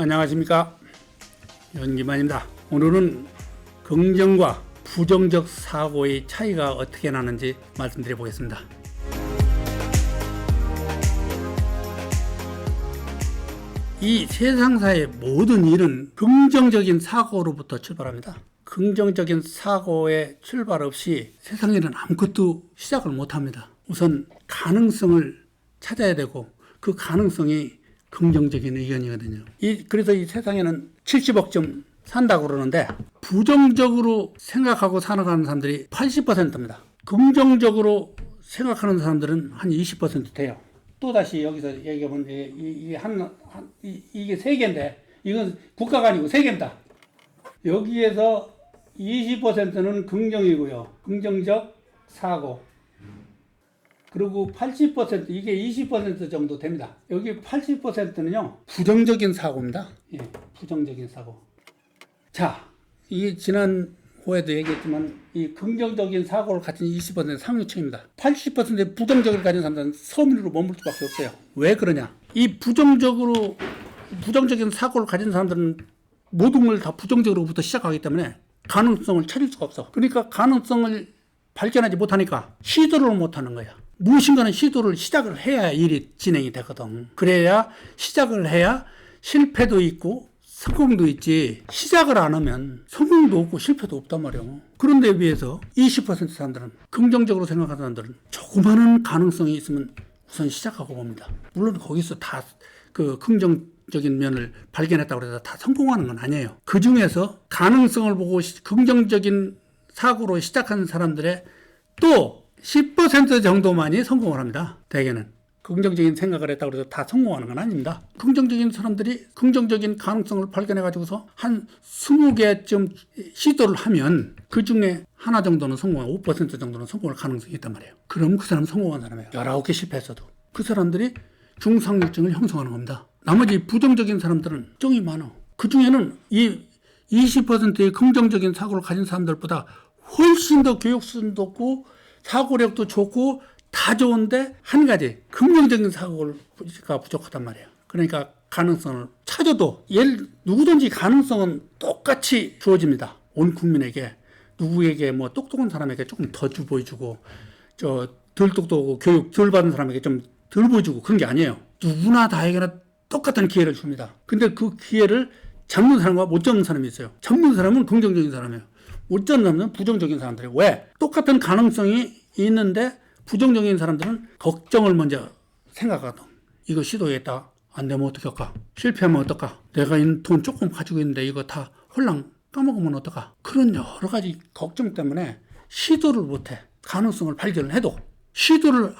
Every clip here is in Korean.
안녕하십니까, 연기만입니다. 오늘은 긍정과 부정적 사고의 차이가 어떻게 나는지 말씀드려 보겠습니다. 이 세상사의 모든 일은 긍정적인 사고로부터 출발합니다. 긍정적인 사고의 출발 없이 세상에는 아무것도 시작을 못합니다. 우선 가능성을 찾아야 되고 그 가능성이 긍정적인 의견이거든요. 그래서 이 세상에는 70억 점 산다고 그러는데 부정적으로 생각하고 살아가는 사람들이 80%입니다. 긍정적으로 생각하는 사람들은 한 20% 돼요. 또다시 여기서 얘기하면 이게 세계인데 이건 국가가 아니고 세계입니다. 여기에서 20%는 긍정이고요. 긍정적 사고. 그리고 80% 이게 20% 정도 됩니다. 여기 80%는요 부정적인 사고입니다. 예, 부정적인 사고. 자, 이 지난 호에도 얘기했지만 이 긍정적인 사고를 가진 20%는 상류층입니다. 80%의 부정적을 가진 사람들은 서민으로 머물 수밖에 없어요. 왜 그러냐? 이 부정적인 사고를 가진 사람들은 모든 걸 다 부정적으로부터 시작하기 때문에 가능성을 찾을 수가 없어. 그러니까 가능성을 발견하지 못하니까 시도를 못하는 거야. 무엇인가는 시작을 해야 일이 진행이 되거든. 그래야 시작을 해야 실패도 있고 성공도 있지. 시작을 안 하면 성공도 없고 실패도 없단 말이야. 그런데 비해서 20% 사람들은, 긍정적으로 생각하는 사람들은 조그마한 가능성이 있으면 우선 시작하고 봅니다. 물론 거기서 다 그 긍정적인 면을 발견했다고 해서 다 성공하는 건 아니에요. 그 중에서 가능성을 보고 긍정적인 사고로 시작하는 사람들의 또 10% 정도만이 성공을 합니다. 대개는. 긍정적인 생각을 했다고 해서 다 성공하는 건 아닙니다. 긍정적인 사람들이 긍정적인 가능성을 발견해가지고서 한 20개쯤 시도를 하면 그 중에 하나 정도는 성공, 5% 정도는 성공할 가능성이 있단 말이에요. 그럼 그 사람은 성공한 사람이에요. 19개 실패했어도. 그 사람들이 중상류층을 형성하는 겁니다. 나머지 부정적인 사람들은 정이 많아. 그 중에는 이 20%의 긍정적인 사고를 가진 사람들보다 훨씬 더 교육수준도 높고 사고력도 좋고 다 좋은데 한 가지 긍정적인 사고가 부족하단 말이에요. 그러니까 가능성을 찾아도 누구든지 가능성은 똑같이 주어집니다. 온 국민에게. 누구에게 뭐 똑똑한 사람에게 조금 더 보여주고 덜 똑똑하고 교육 덜 받은 사람에게 좀 덜 보여주고 그런 게 아니에요. 누구나 다에게나 똑같은 기회를 줍니다. 근데 그 기회를 잡는 사람과 못 잡는 사람이 있어요. 잡는 사람은 긍정적인 사람이에요. 못 잡는 사람은 부정적인 사람들이에요. 왜? 똑같은 가능성이 있는데 부정적인 사람들은 걱정을 먼저 생각하거든. 이거 시도했다. 안 되면 어떻게 할까? 실패하면 어떨까? 내가 돈 조금 가지고 있는데 이거 다 홀랑 까먹으면 어떨까? 그런 여러 가지 걱정 때문에 시도를 못해. 가능성을 발견을 해도 시도를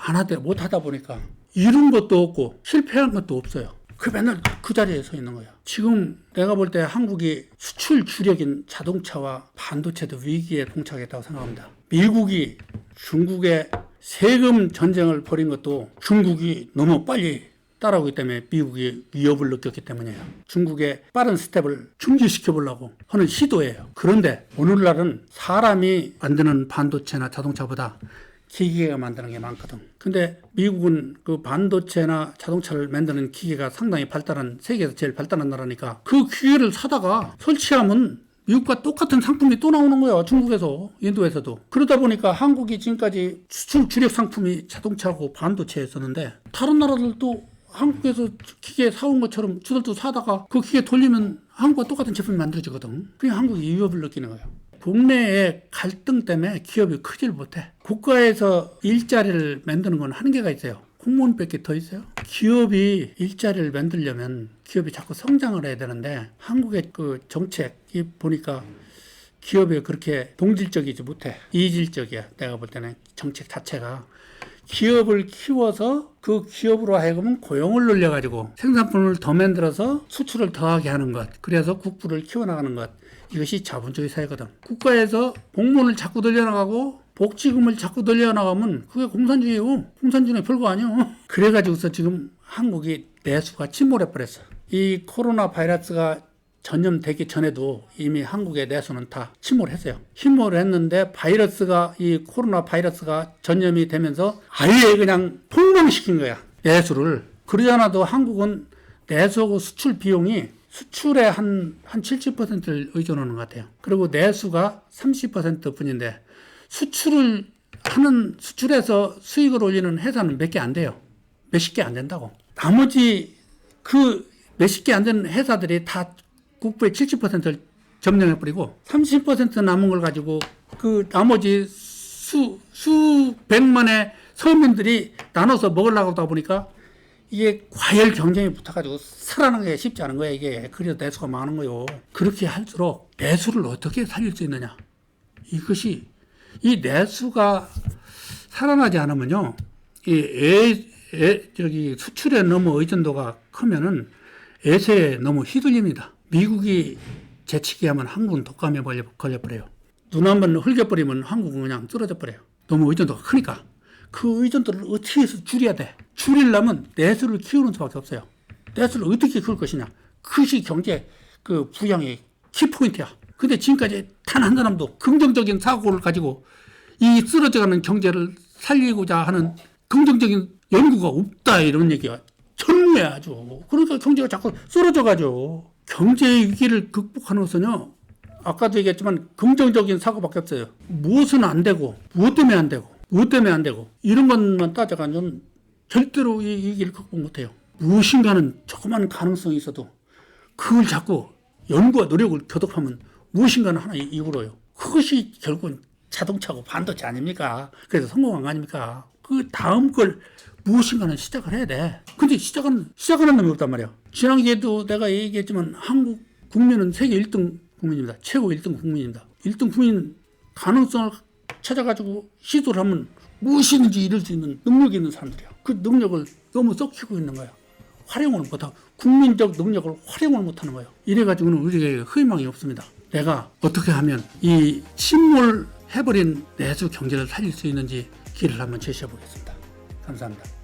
못하다 보니까 이룬 것도 없고 실패한 것도 없어요. 맨날 그 자리에 서 있는 거야. 지금 내가 볼 때 한국이 수출 주력인 자동차와 반도체도 위기에 봉착했다고 생각합니다. 미국이 중국에 세금 전쟁을 벌인 것도 중국이 너무 빨리 따라오기 때문에 미국이 위협을 느꼈기 때문이에요. 중국의 빠른 스텝을 중지시켜 보려고 하는 시도예요. 그런데 오늘날은 사람이 만드는 반도체나 자동차보다 기계가 만드는 게 많거든. 근데 미국은 그 반도체나 자동차를 만드는 기계가 상당히 세계에서 제일 발달한 나라니까 그 기계를 사다가 설치하면 미국과 똑같은 상품이 또 나오는 거야. 중국에서, 인도에서도. 그러다 보니까 한국이 지금까지 수출 주력 상품이 자동차하고 반도체였었는데 다른 나라들도 한국에서 기계 사온 것처럼 주들도 사다가 그 기계 돌리면 한국과 똑같은 제품이 만들어지거든. 그냥 한국이 위협을 느끼는 거예요. 국내의 갈등 때문에 기업이 크질 못해. 국가에서 일자리를 만드는 건 한계가 있어요. 공무원밖에 더 있어요. 기업이 일자리를 만들려면 기업이 자꾸 성장을 해야 되는데 한국의 그 정책이 보니까 기업이 그렇게 동질적이지 못해. 이질적이야. 내가 볼 때는 정책 자체가. 기업을 키워서 그 기업으로 하여금 고용을 늘려가지고 생산품을 더 만들어서 수출을 더하게 하는 것. 그래서 국부를 키워나가는 것. 이것이 자본주의 사회거든. 국가에서 공무원을 자꾸 늘려나가고 복지금을 자꾸 늘려나가면 그게 공산주의요. 공산주의는 별거 아니요. 그래가지고서 지금 한국이 내수가 침몰해버렸어. 이 코로나 바이러스가 전염되기 전에도 이미 한국의 내수는 다 침몰했어요. 침몰했는데 이 코로나 바이러스가 전염이 되면서 아예 그냥 폭망시킨 거야. 내수를. 그러지 않아도 한국은 내수하고 수출 비용이 수출의 한 70%를 의존하는 것 같아요. 그리고 내수가 30% 뿐인데 수출해서 수익을 올리는 회사는 몇 개 안 돼요. 몇십 개 안 된다고. 나머지 그 몇십 개 안 되는 회사들이 다 국부의 70%를 점령해버리고 30% 남은 걸 가지고 그 나머지 수백만의 서민들이 나눠서 먹으려고 하다 보니까 이게 과열 경쟁이 붙어가지고 살아나는 게 쉽지 않은 거예요. 이게 그래서 내수가 많은 거예요. 그렇게 할수록 내수를 어떻게 살릴 수 있느냐. 이것이 이 내수가 살아나지 않으면요. 저기 수출에 너무 의존도가 크면은 애세에 너무 휘둘립니다. 미국이 재치기 하면 한국은 독감에 걸려버려요. 눈 한번 흘겨버리면 한국은 그냥 쓰러져 버려요. 너무 의존도가 크니까. 그 의존도를 어떻게 해서 줄여야 돼? 줄이려면 내수를 키우는 수밖에 없어요. 내수를 어떻게 키울 것이냐? 그것이 경제 그 부양의 키포인트야. 근데 지금까지 단 한 사람도 긍정적인 사고를 가지고 이 쓰러져가는 경제를 살리고자 하는 긍정적인 연구가 없다 이런 얘기가 전무해 아주. 그러니까 경제가 자꾸 쓰러져가죠. 경제 위기를 극복하는 것은요. 아까도 얘기했지만 긍정적인 사고밖에 없어요. 무엇은 안 되고 무엇 때문에 안 되고 무엇 때문에 안 되고 이런 것만 따져가면 절대로 이 위기를 극복 못해요. 무엇인가는 조그만 가능성이 있어도 그걸 자꾸 연구와 노력을 교독하면 무엇인가는 하나 이루어요. 그것이 결국은 자동차고 반도체 아닙니까? 그래서 성공한 거 아닙니까? 그 다음 걸 무엇인가는 시작을 해야 돼. 근데 시작하는 놈이 없단 말이야. 지난기에도 내가 얘기했지만 한국 국민은 세계 1등 국민입니다. 최고 1등 국민입니다. 1등 국민 가능성을 찾아가지고 시도를 하면 무엇이든지 이룰 수 있는 능력이 있는 사람들이야. 그 능력을 너무 썩히고 있는 거야. 활용을 못하고 국민적 능력을 활용을 못하는 거예요. 이래가지고는 우리에게 희망이 없습니다. 내가 어떻게 하면 이 침몰해버린 내수 경제를 살릴 수 있는지 길을 한번 제시해 보겠습니다. 감사합니다.